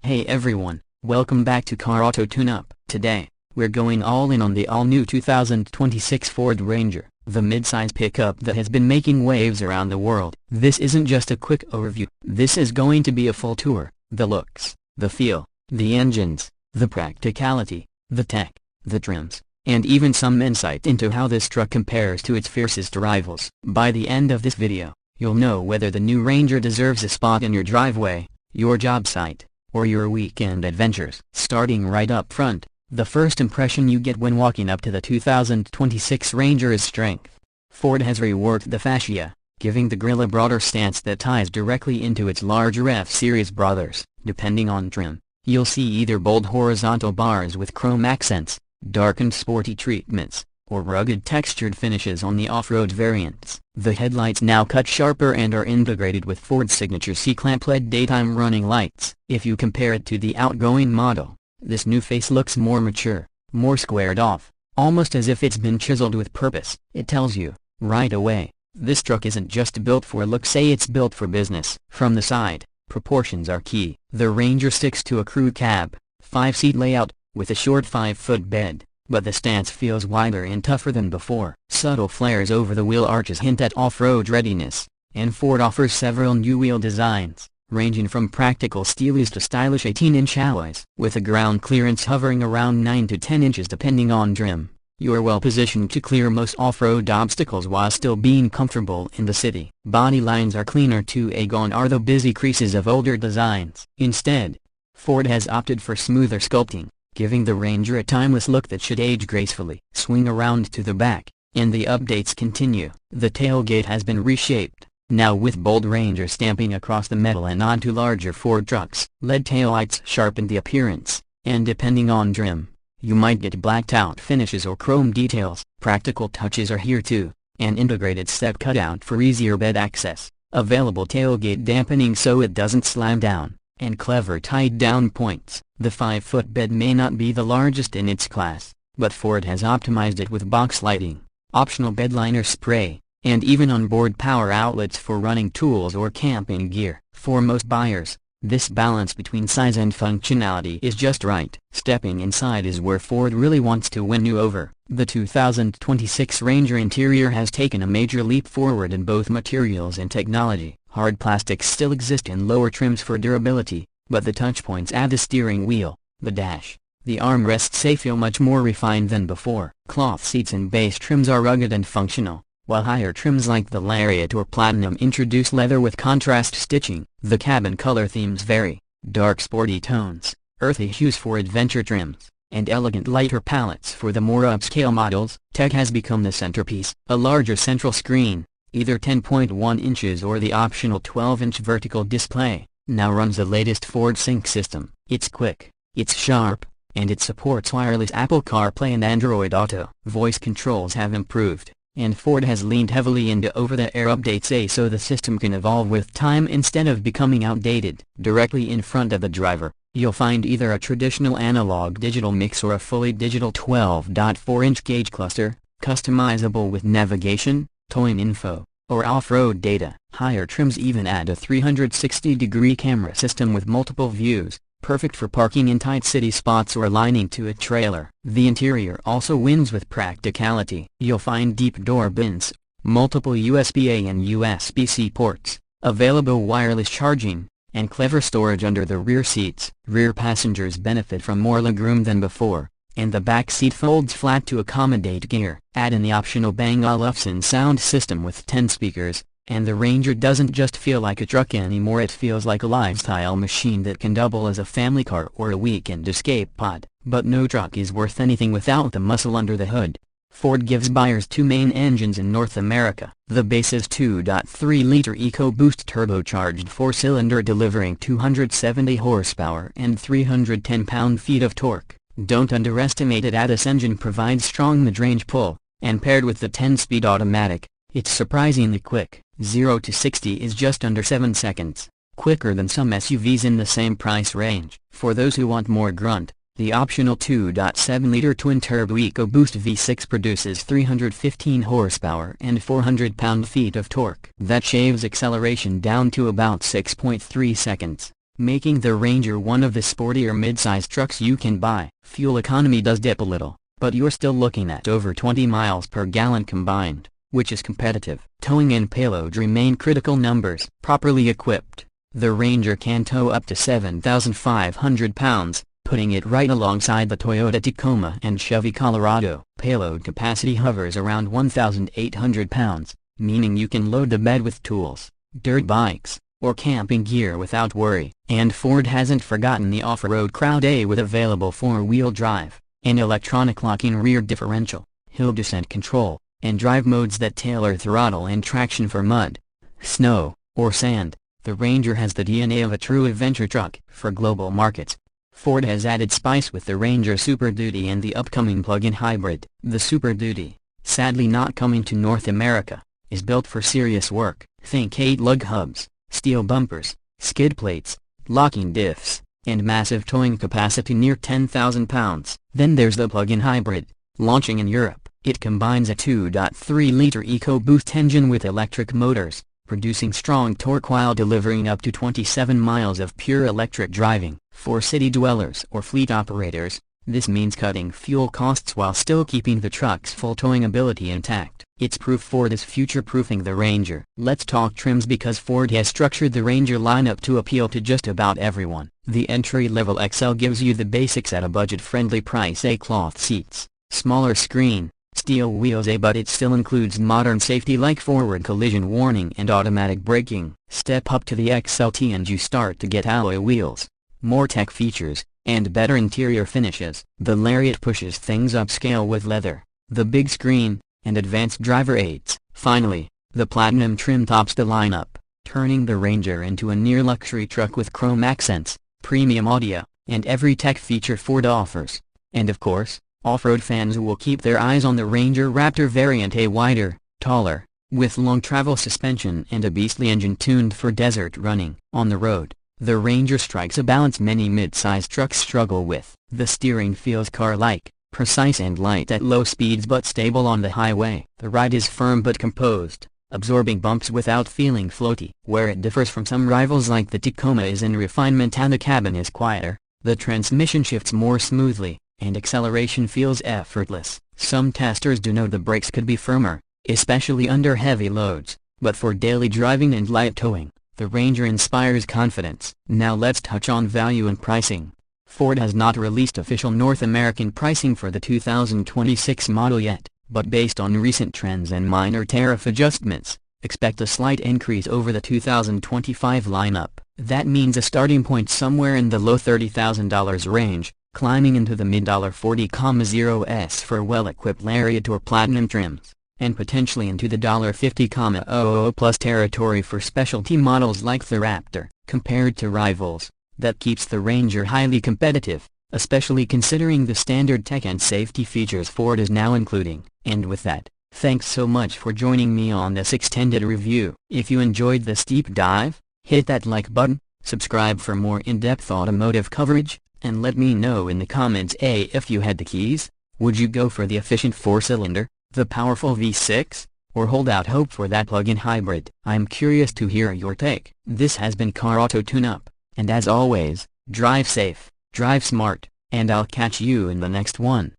Hey everyone, welcome back to Car Auto Tune-Up. Today, we're going all in on the all-new 2026 Ford Ranger, the midsize pickup that has been making waves around the world. This isn't just a quick overview, this is going to be a full tour. The looks, the feel, the engines, the practicality, the tech, the trims, and even some insight into how this truck compares to its fiercest rivals. By the end of this video, you'll know whether the new Ranger deserves a spot in your driveway, your job site, or your weekend adventures. Starting right up front, the first impression you get when walking up to the 2026 Ranger is strength. Ford has reworked the fascia, giving the grille a broader stance that ties directly into its larger F-Series brothers. Depending on trim, you'll see either bold horizontal bars with chrome accents, dark and sporty treatments, or rugged textured finishes on the off-road variants. The headlights now cut sharper and are integrated with Ford's signature C-clamp LED daytime running lights. If you compare it to the outgoing model, this new face looks more mature, more squared off, almost as if it's been chiseled with purpose. It tells you, right away, this truck isn't just built for looks, it's built for business. From the side, proportions are key. The Ranger sticks to a crew cab, 5-seat layout, with a short 5-foot bed, but the stance feels wider and tougher than before. Subtle flares over the wheel arches hint at off-road readiness, and Ford offers several new wheel designs, ranging from practical steelies to stylish 18-inch alloys. With a ground clearance hovering around 9 to 10 inches depending on trim, you're well positioned to clear most off-road obstacles while still being comfortable in the city. Body lines are cleaner too, gone are the busy creases of older designs. Instead, Ford has opted for smoother sculpting, giving the Ranger a timeless look that should age gracefully. Swing around to the back, and the updates continue. The tailgate has been reshaped, now with bold Ranger stamping across the metal and onto larger Ford trucks. LED taillights sharpen the appearance, and depending on trim, you might get blacked-out finishes or chrome details. Practical touches are here too, an integrated step cutout for easier bed access, available tailgate dampening so it doesn't slam down, and clever tied-down points. The 5-foot bed may not be the largest in its class, but Ford has optimized it with box lighting, optional bed liner spray, and even onboard power outlets for running tools or camping gear. For most buyers, this balance between size and functionality is just right. Stepping inside is where Ford really wants to win you over. The 2026 Ranger interior has taken a major leap forward in both materials and technology. Hard plastics still exist in lower trims for durability, but the touchpoints at the steering wheel, the dash, the armrests feel much more refined than before. Cloth seats and base trims are rugged and functional, while higher trims like the Lariat or Platinum introduce leather with contrast stitching. The cabin color themes vary: dark sporty tones, earthy hues for adventure trims, and elegant lighter palettes for the more upscale models. Tech has become the centerpiece. A larger central screen, either 10.1 inches or the optional 12-inch vertical display, now runs the latest Ford Sync system. It's quick, it's sharp, and it supports wireless Apple CarPlay and Android Auto. Voice controls have improved, and Ford has leaned heavily into over-the-air updates so the system can evolve with time instead of becoming outdated. Directly in front of the driver, you'll find either a traditional analog-digital mix or a fully digital 12.4-inch gauge cluster, customizable with navigation, towing info, or off-road data. Higher trims even add a 360-degree camera system with multiple views, perfect for parking in tight city spots or aligning to a trailer. The interior also wins with practicality. You'll find deep door bins, multiple USB-A and USB-C ports, available wireless charging, and clever storage under the rear seats. Rear passengers benefit from more legroom than before, and the back seat folds flat to accommodate gear. Add in the optional Bang & Olufsen sound system with 10 speakers, and the Ranger doesn't just feel like a truck anymore, it feels like a lifestyle machine that can double as a family car or a weekend escape pod. But no truck is worth anything without the muscle under the hood. Ford gives buyers two main engines in North America. The base is 2.3-liter EcoBoost turbocharged 4-cylinder delivering 270 horsepower and 310 pound-feet of torque. Don't underestimate it. This engine provides strong mid-range pull, and paired with the 10-speed automatic, it's surprisingly quick. 0 to 60 is just under 7 seconds, quicker than some SUVs in the same price range. For those who want more grunt, the optional 2.7-liter twin-turbo EcoBoost V6 produces 315 horsepower and 400 pound-feet of torque. That shaves acceleration down to about 6.3 seconds. making the Ranger one of the sportier mid-size trucks you can buy. Fuel economy does dip a little, but you're still looking at over 20 miles per gallon combined, which is competitive. Towing and payload remain critical numbers. Properly equipped, the Ranger can tow up to 7,500 pounds, putting it right alongside the Toyota Tacoma and Chevy Colorado. Payload capacity hovers around 1,800 pounds, meaning you can load the bed with tools, dirt bikes, or camping gear without worry. And Ford hasn't forgotten the off-road crowd with available 4-wheel drive, an electronic locking rear differential, hill descent control, and drive modes that tailor throttle and traction for mud, snow, or sand. The Ranger has the DNA of a true adventure truck. For global markets, Ford has added spice with the Ranger Super Duty and the upcoming plug-in hybrid. The Super Duty, sadly not coming to North America, is built for serious work. Think 8 lug hubs, steel bumpers, skid plates, locking diffs, and massive towing capacity near 10,000 pounds. Then there's the plug-in hybrid, launching in Europe. It combines a 2.3-liter EcoBoost engine with electric motors, producing strong torque while delivering up to 27 miles of pure electric driving. For city dwellers or fleet operators, this means cutting fuel costs while still keeping the truck's full towing ability intact. It's proof Ford is future-proofing the Ranger. Let's talk trims, because Ford has structured the Ranger lineup to appeal to just about everyone. The entry-level XL gives you the basics at a budget-friendly price: cloth seats, smaller screen, steel wheels, but it still includes modern safety like forward collision warning and automatic braking. Step up to the XLT and you start to get alloy wheels, more tech features, and better interior finishes. The Lariat pushes things upscale with leather, the big screen, and advanced driver aids. Finally, the Platinum trim tops the lineup, turning the Ranger into a near-luxury truck with chrome accents, premium audio, and every tech feature Ford offers. And of course, off-road fans will keep their eyes on the Ranger Raptor variant, a wider, taller, with long travel suspension and a beastly engine tuned for desert running. On the road, the Ranger strikes a balance many mid-size trucks struggle with. The steering feels car-like, precise and light at low speeds but stable on the highway. The ride is firm but composed, absorbing bumps without feeling floaty. Where it differs from some rivals like the Tacoma is in refinement, and the cabin is quieter, the transmission shifts more smoothly, and acceleration feels effortless. Some testers do note the brakes could be firmer, especially under heavy loads, but for daily driving and light towing, the Ranger inspires confidence. Now let's touch on value and pricing. Ford has not released official North American pricing for the 2026 model yet, but based on recent trends and minor tariff adjustments, expect a slight increase over the 2025 lineup. That means a starting point somewhere in the low $30,000 range, climbing into the mid-$40,000s for well-equipped Lariat or Platinum trims, and potentially into the $50,000 plus territory for specialty models like the Raptor. Compared to rivals, that keeps the Ranger highly competitive, especially considering the standard tech and safety features Ford is now including. And with that, thanks so much for joining me on this extended review. If you enjoyed this deep dive, hit that like button, subscribe for more in-depth automotive coverage, and let me know in the comments if you had the keys, would you go for the efficient 4-cylinder, the powerful V6, or hold out hope for that plug-in hybrid? I'm curious to hear your take. This has been Car Auto Tune-Up, and as always, drive safe, drive smart, and I'll catch you in the next one.